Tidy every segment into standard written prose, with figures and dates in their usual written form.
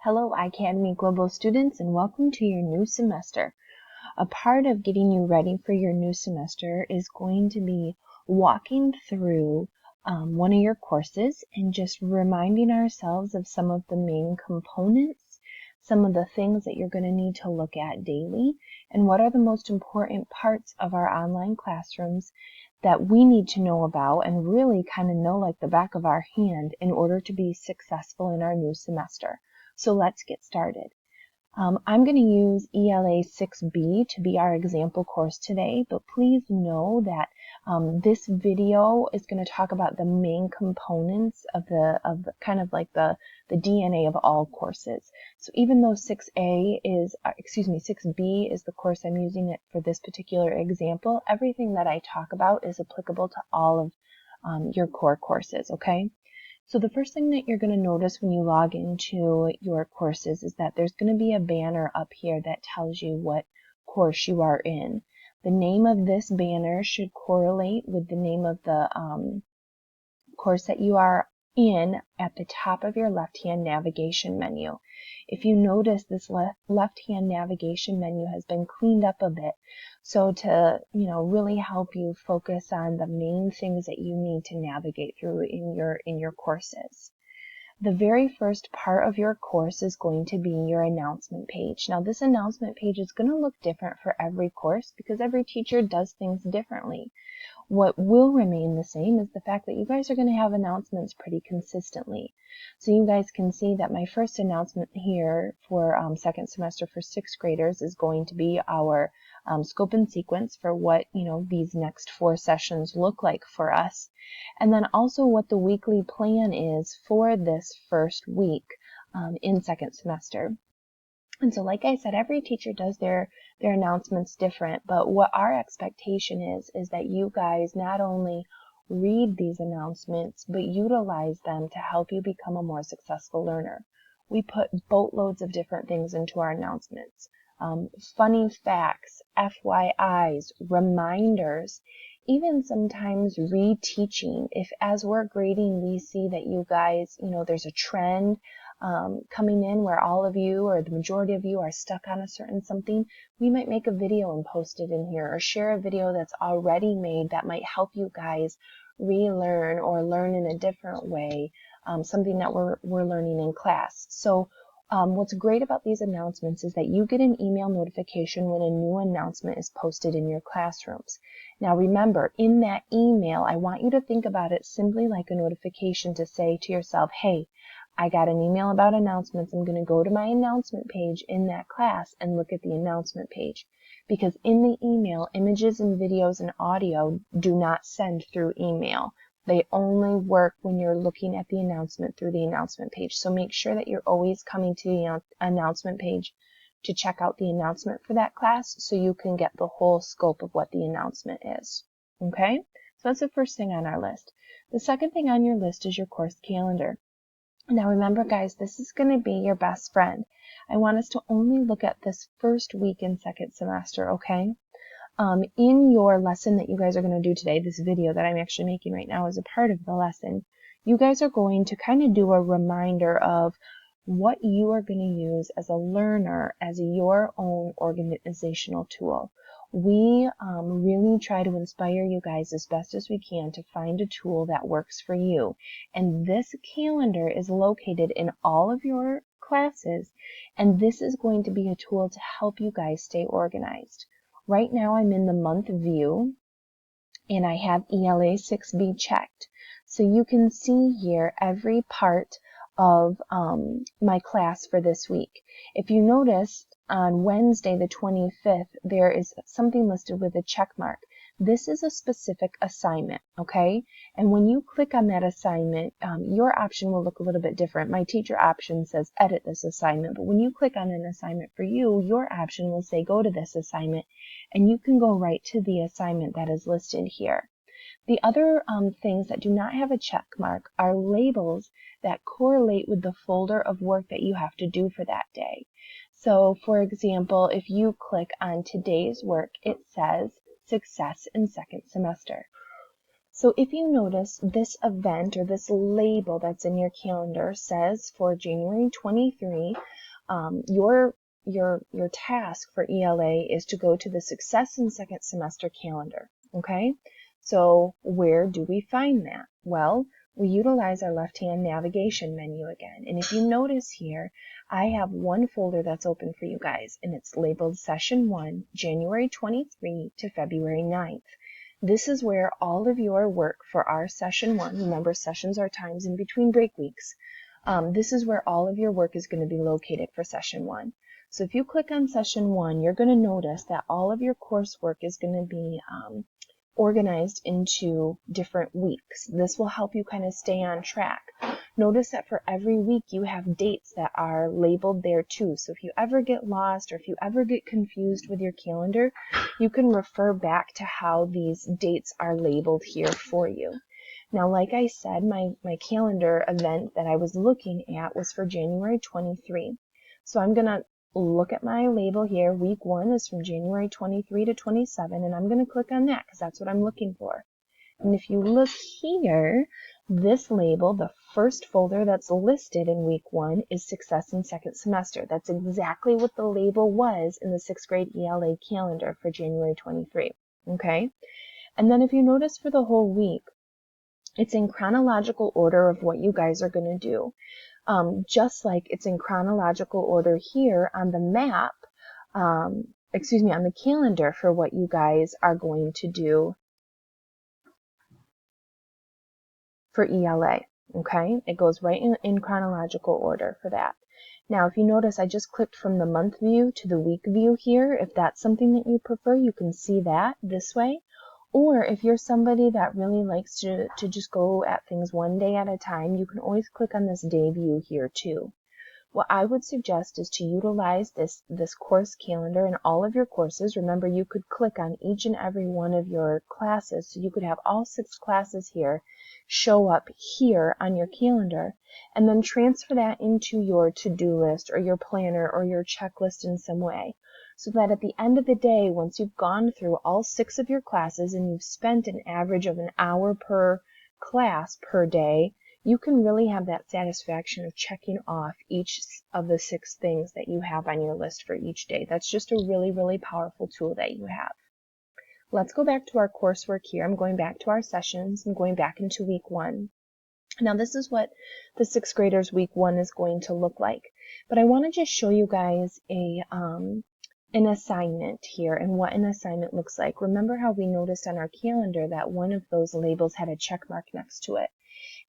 Hello, iCademy Global students, and welcome to your new semester. A part of getting you ready for your new semester is going to be walking through one of your courses and just reminding ourselves of some of the main components, some of the things that you're going to need to look at daily, and what are the most important parts of our online classrooms that we need to know about and really kind of know like the back of our hand in order to be successful in our new semester. So let's get started. I'm going to use ELA 6B to be our example course today, but please know that this video is going to talk about the main components of the kind of like the DNA of all courses. So even though 6B is the course I'm using it for this particular example, everything that I talk about is applicable to all of your core courses, okay? So the first thing that you're going to notice when you log into your courses is that there's going to be a banner up here that tells you what course you are in. The name of this banner should correlate with the name of the course that you are in at the top of your left-hand navigation menu. If you notice, this left-hand navigation menu has been cleaned up a bit, so to really help you focus on the main things that you need to navigate through in your courses. The very first part of your course is going to be your announcement page. Now, this announcement page is going to look different for every course because every teacher does things differently. What will remain the same is the fact that you guys are going to have announcements pretty consistently. So you guys can see that my first announcement here for second semester for sixth graders is going to be our scope and sequence for what these next 4 sessions look like for us, and then also what the weekly plan is for this first week in second semester. And so, like I said, every teacher does their announcements different, but what our expectation is that you guys not only read these announcements, but utilize them to help you become a more successful learner. We put boatloads of different things into our announcements. Funny facts, FYIs, reminders, even sometimes reteaching. If as we're grading, we see that you guys, there's a trend coming in where all of you or the majority of you are stuck on a certain something, we might make a video and post it in here, or share a video that's already made that might help you guys relearn or learn in a different way, something that we're learning in class. So what's great about these announcements is that you get an email notification when a new announcement is posted in your classrooms. Now remember, in that email, I want you to think about it simply like a notification to say to yourself, hey, I got an email about announcements. I'm going to go to my announcement page in that class and look at the announcement page. Because in the email, images and videos and audio do not send through email. They only work when you're looking at the announcement through the announcement page. So make sure that you're always coming to the announcement page to check out the announcement for that class so you can get the whole scope of what the announcement is. Okay? So that's the first thing on our list. The second thing on your list is your course calendar. Now remember, guys, this is going to be your best friend. I want us to only look at this first week in second semester, okay? In your lesson that you guys are going to do today, this video that I'm actually making right now is a part of the lesson, you guys are going to kind of do a reminder of what you are going to use as a learner as your own organizational tool. We really try to inspire you guys as best as we can to find a tool that works for you. And this calendar is located in all of your classes, and this is going to be a tool to help you guys stay organized. Right now I'm in the month view, and I have ELA 6B checked. So you can see here every part of my class for this week. If you notice, on Wednesday the 25th, there is something listed with a check mark. This is a specific assignment, okay? And when you click on that assignment, your option will look a little bit different. My teacher option says edit this assignment, but when you click on an assignment for you, your option will say go to this assignment, and you can go right to the assignment that is listed here. The other things that do not have a check mark are labels that correlate with the folder of work that you have to do for that day. So, for example, if you click on today's work, it says Success in Second Semester. So if you notice, this event or this label that's in your calendar says for January 23, your task for ELA is to go to the Success in Second Semester calendar. Okay, so where do we find that? Well, we utilize our left-hand navigation menu again. And if you notice here, I have one folder that's open for you guys, and it's labeled Session 1, January 23 to February 9th. This is where all of your work for our Session 1, remember sessions are times in between break weeks, this is where all of your work is going to be located for Session 1. So if you click on Session 1, you're going to notice that all of your coursework is going to be organized into different weeks. This will help you kind of stay on track. Notice that for every week you have dates that are labeled there too. So if you ever get lost or if you ever get confused with your calendar, you can refer back to how these dates are labeled here for you. Now, like I said, my calendar event that I was looking at was for January 23. So I'm going to look at my label here. Week 1 is from January 23 to 27, and I'm going to click on that because that's what I'm looking for. And if you look here, this label, the first folder that's listed in week 1 is Success in Second Semester. That's exactly what the label was in the 6th grade ELA calendar for January 23. Okay? And then if you notice for the whole week, it's in chronological order of what you guys are going to do. Just like it's in chronological order here on the map, on the calendar for what you guys are going to do for ELA, okay? It goes right in chronological order for that. Now, if you notice, I just clicked from the month view to the week view here. If that's something that you prefer, you can see that this way. Or if you're somebody that really likes to just go at things one day at a time, you can always click on this day view here too. What I would suggest is to utilize this course calendar in all of your courses. Remember, you could click on each and every one of your classes, so you could have all 6 classes here show up here on your calendar, and then transfer that into your to-do list or your planner or your checklist in some way, so that at the end of the day, once you've gone through all 6 of your classes and you've spent an average of an hour per class per day, you can really have that satisfaction of checking off each of the 6 things that you have on your list for each day. That's just a really, really powerful tool that you have. Let's go back to our coursework here. I'm going back to our sessions. I'm going back into week 1. Now, this is what the 6th graders week 1 is going to look like. But I want to just show you guys an assignment here and what an assignment looks like. Remember how we noticed on our calendar that one of those labels had a check mark next to it.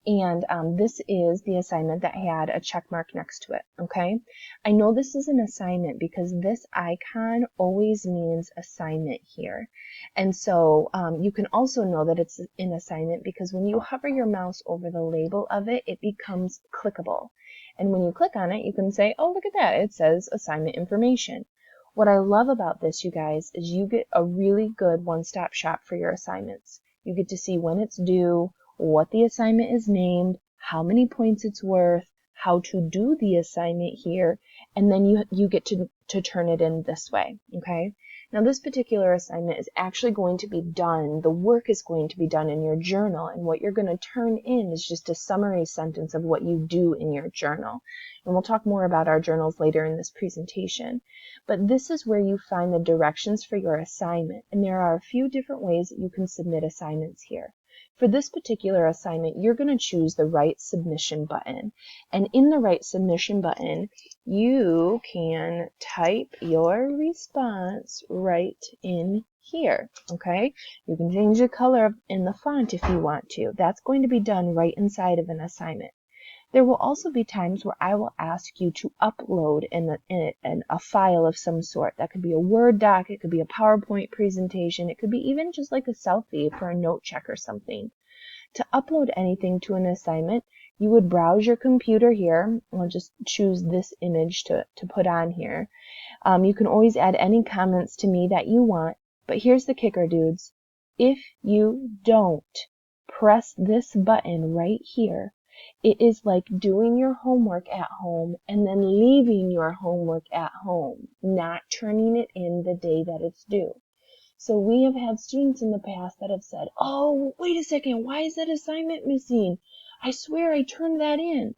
And this is the assignment that had a check mark next to it, okay? I know this is an assignment because this icon always means assignment here. And so you can also know that it's an assignment because when you hover your mouse over the label of it, it becomes clickable. And when you click on it, you can say, oh, look at that. It says assignment information. What I love about this, you guys, is you get a really good one-stop shop for your assignments. You get to see when it's due, what the assignment is named, how many points it's worth, how to do the assignment here, and then you get to turn it in this way, okay? Now this particular assignment is actually going to be done, the work is going to be done in your journal, and what you're going to turn in is just a summary sentence of what you do in your journal. And we'll talk more about our journals later in this presentation. But this is where you find the directions for your assignment, and there are a few different ways that you can submit assignments here. For this particular assignment, you're going to choose the Write Submission button. And in the Write Submission button, you can type your response right in here, okay? You can change the color in the font if you want to. That's going to be done right inside of an assignment. There will also be times where I will ask you to upload a file of some sort. That could be a Word doc, it could be a PowerPoint presentation, it could be even just like a selfie for a note check or something. To upload anything to an assignment, you would browse your computer here. I'll just choose this image to put on here. You can always add any comments to me that you want, but here's the kicker, dudes. If you don't press this button right here, it is like doing your homework at home and then leaving your homework at home, not turning it in the day that it's due. So we have had students in the past that have said, oh, wait a second, why is that assignment missing? I swear I turned that in.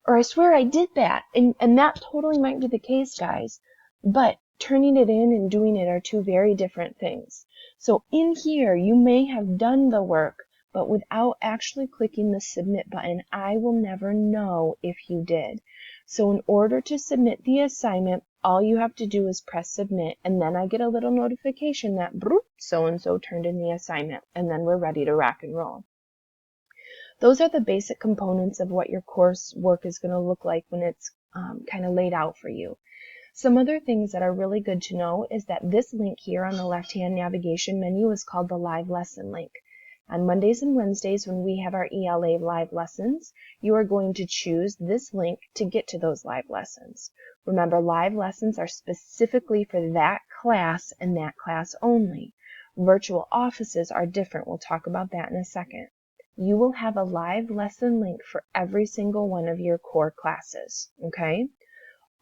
Or I swear I did that. And that totally might be the case, guys. But turning it in and doing it are two very different things. So in here, you may have done the work, but without actually clicking the submit button, I will never know if you did. So in order to submit the assignment, all you have to do is press submit, and then I get a little notification that so-and-so turned in the assignment, and then we're ready to rock and roll. Those are the basic components of what your course work is going to look like when it's kind of laid out for you. Some other things that are really good to know is that this link here on the left-hand navigation menu is called the live lesson link. On Mondays and Wednesdays when we have our ELA live lessons, you are going to choose this link to get to those live lessons. Remember, live lessons are specifically for that class and that class only. Virtual offices are different. We'll talk about that in a second. You will have a live lesson link for every single one of your core classes, okay?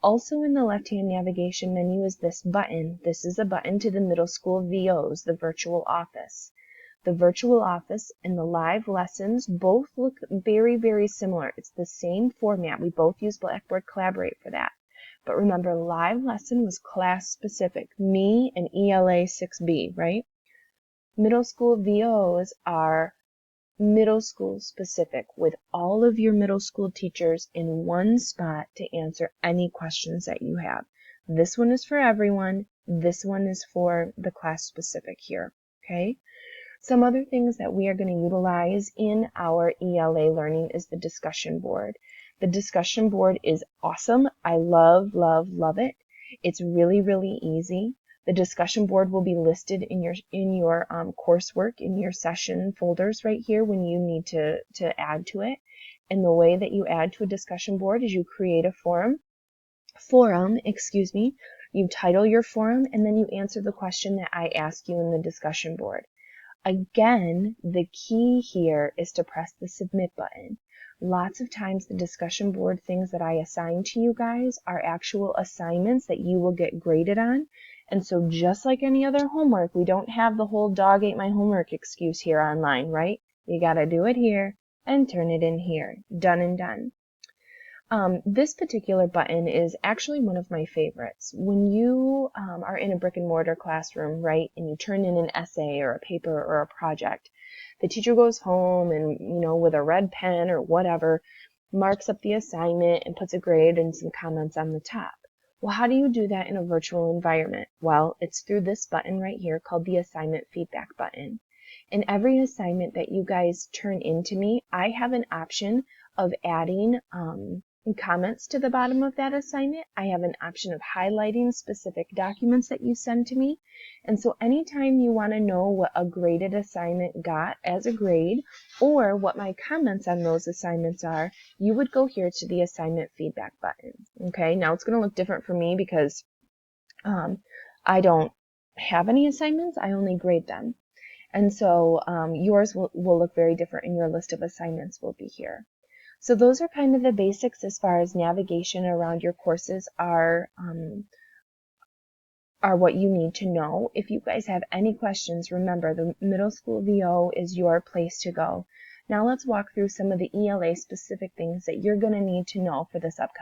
Also in the left-hand navigation menu is this button. This is a button to the middle school VOs, the virtual office. The virtual office and the live lessons both look very, very similar. It's the same format. We both use Blackboard Collaborate for that. But remember, live lesson was class specific, me and ELA 6B, right? Middle school VOs are middle school specific, with all of your middle school teachers in one spot to answer any questions that you have. This one is for everyone. This one is for the class specific here, okay? Some other things that we are going to utilize in our ELA learning is the discussion board. The discussion board is awesome. I love, love, love it. It's really, really easy. The discussion board will be listed in your coursework, in your session folders right here when you need to add to it. And the way that you add to a discussion board is you create a forum, you title your forum, and then you answer the question that I ask you in the discussion board. Again, the key here is to press the submit button. Lots of times the discussion board things that I assign to you guys are actual assignments that you will get graded on. And so just like any other homework, we don't have the whole dog ate my homework excuse here online, right? You got to do it here and turn it in here. Done and done. This particular button is actually one of my favorites. When you are in a brick and mortar classroom, right, and you turn in an essay or a paper or a project, the teacher goes home and, with a red pen or whatever, marks up the assignment and puts a grade and some comments on the top. Well, how do you do that in a virtual environment? Well, it's through this button right here called the assignment feedback button. In every assignment that you guys turn into me, I have an option of adding comments to the bottom of that assignment. I have an option of highlighting specific documents that you send to me. And so anytime you want to know what a graded assignment got as a grade or what my comments on those assignments are, you would go here to the assignment feedback button. Okay, now it's going to look different for me because I don't have any assignments. I only grade them. And so yours will look very different and your list of assignments will be here. So those are kind of the basics as far as navigation around your courses are what you need to know. If you guys have any questions, remember the middle school VO is your place to go. Now let's walk through some of the ELA specific things that you're going to need to know for this upcoming